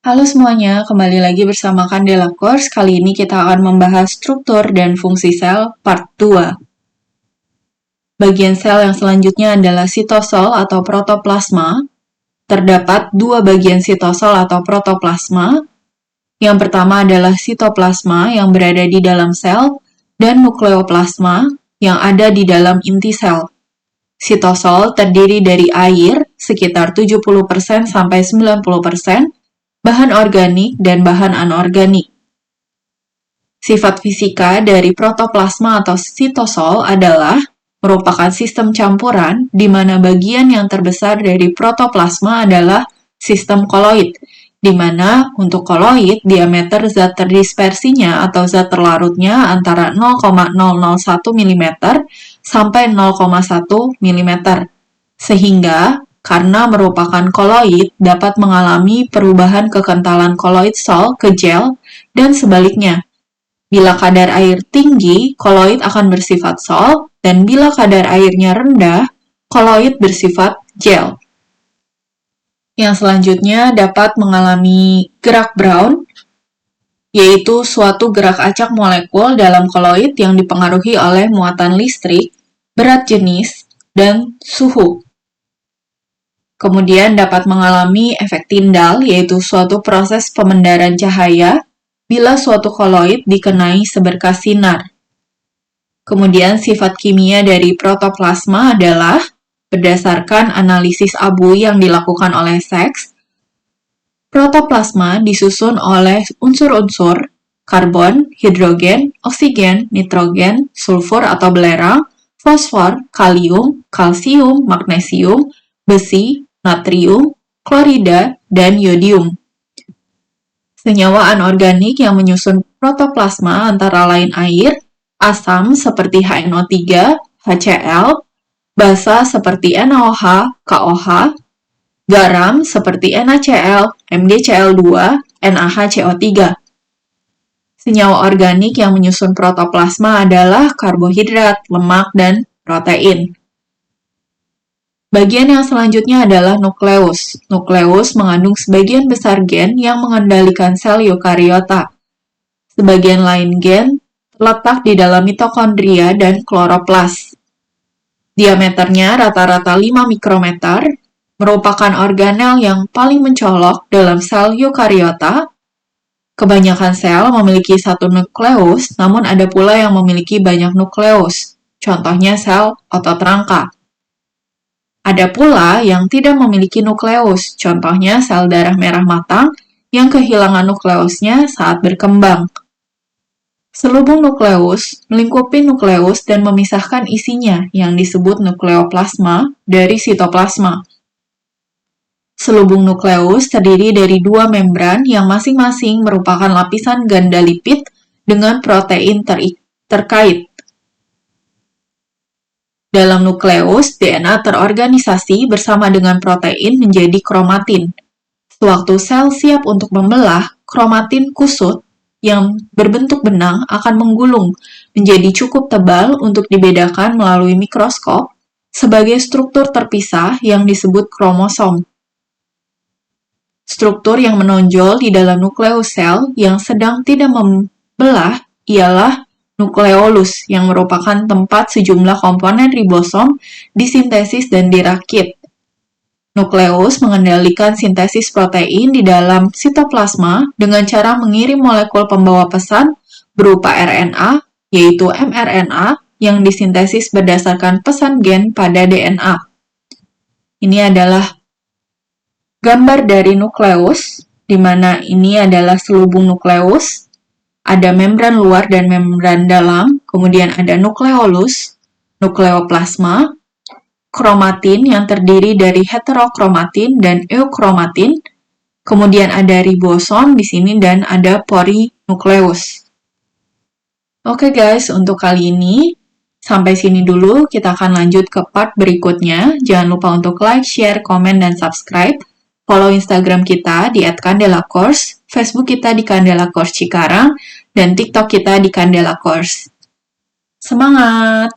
Halo semuanya, kembali lagi bersama Candela Course. Kali ini kita akan membahas struktur dan fungsi sel part 2. Bagian sel yang selanjutnya adalah sitosol atau protoplasma. Terdapat dua bagian sitosol atau protoplasma. Yang pertama adalah sitoplasma yang berada di dalam sel dan nukleoplasma yang ada di dalam inti sel. Sitosol terdiri dari air sekitar 70% sampai 90%, bahan organik dan bahan anorganik. Sifat fisika dari protoplasma atau sitosol adalah merupakan sistem campuran di mana bagian yang terbesar dari protoplasma adalah sistem koloid, di mana untuk koloid diameter zat terdispersinya atau zat terlarutnya antara 0,001 mm sampai 0,1 mm. Sehingga karena merupakan koloid dapat mengalami perubahan kekentalan koloid sol ke gel dan sebaliknya. Bila kadar air tinggi, koloid akan bersifat sol, dan bila kadar airnya rendah, koloid bersifat gel. Yang selanjutnya dapat mengalami gerak Brown, yaitu suatu gerak acak molekul dalam koloid yang dipengaruhi oleh muatan listrik, berat jenis, dan suhu. Kemudian dapat mengalami efek Tyndall, yaitu suatu proses pemendaran cahaya bila suatu koloid dikenai seberkas sinar. Kemudian sifat kimia dari protoplasma adalah berdasarkan analisis abu yang dilakukan oleh Sachs. Protoplasma disusun oleh unsur-unsur karbon, hidrogen, oksigen, nitrogen, sulfur atau belerang, fosfor, kalium, kalsium, magnesium, besi, natrium, klorida, dan yodium. Senyawa anorganik yang menyusun protoplasma antara lain air, asam seperti HNO3, HCl, basa seperti NaOH, KOH, garam seperti NaCl, MgCl2, NaHCO3. Senyawa organik yang menyusun protoplasma adalah karbohidrat, lemak, dan protein. Bagian yang selanjutnya adalah nukleus. Nukleus mengandung sebagian besar gen yang mengendalikan sel eukariota. Sebagian lain gen terletak di dalam mitokondria dan kloroplas. Diameternya rata-rata 5 mikrometer, merupakan organel yang paling mencolok dalam sel eukariota. Kebanyakan sel memiliki satu nukleus, namun ada pula yang memiliki banyak nukleus. Contohnya sel otot rangka. Ada pula yang tidak memiliki nukleus, contohnya sel darah merah matang yang kehilangan nukleusnya saat berkembang. Selubung nukleus melingkupi nukleus dan memisahkan isinya yang disebut nukleoplasma dari sitoplasma. Selubung nukleus terdiri dari dua membran yang masing-masing merupakan lapisan ganda lipid dengan protein terkait. Dalam nukleus, DNA terorganisasi bersama dengan protein menjadi kromatin. Sewaktu sel siap untuk membelah, kromatin kusut yang berbentuk benang akan menggulung menjadi cukup tebal untuk dibedakan melalui mikroskop sebagai struktur terpisah yang disebut kromosom. Struktur yang menonjol di dalam nukleus sel yang sedang tidak membelah ialah nukleolus yang merupakan tempat sejumlah komponen ribosom disintesis dan dirakit. Nukleus mengendalikan sintesis protein di dalam sitoplasma dengan cara mengirim molekul pembawa pesan berupa RNA, yaitu mRNA, yang disintesis berdasarkan pesan gen pada DNA. Ini adalah gambar dari nukleus, di mana ini adalah selubung nukleus. Ada membran luar dan membran dalam, kemudian ada nukleolus, nukleoplasma, kromatin yang terdiri dari heterokromatin dan eukromatin, kemudian ada ribosom di sini dan ada porinukleus. Oke guys, untuk kali ini sampai sini dulu, kita akan lanjut ke part berikutnya. Jangan lupa untuk like, share, komen, dan subscribe. Follow Instagram kita di @candelacourse, Facebook kita di Candela Course Cikarang, dan TikTok kita di Candela Course. Semangat!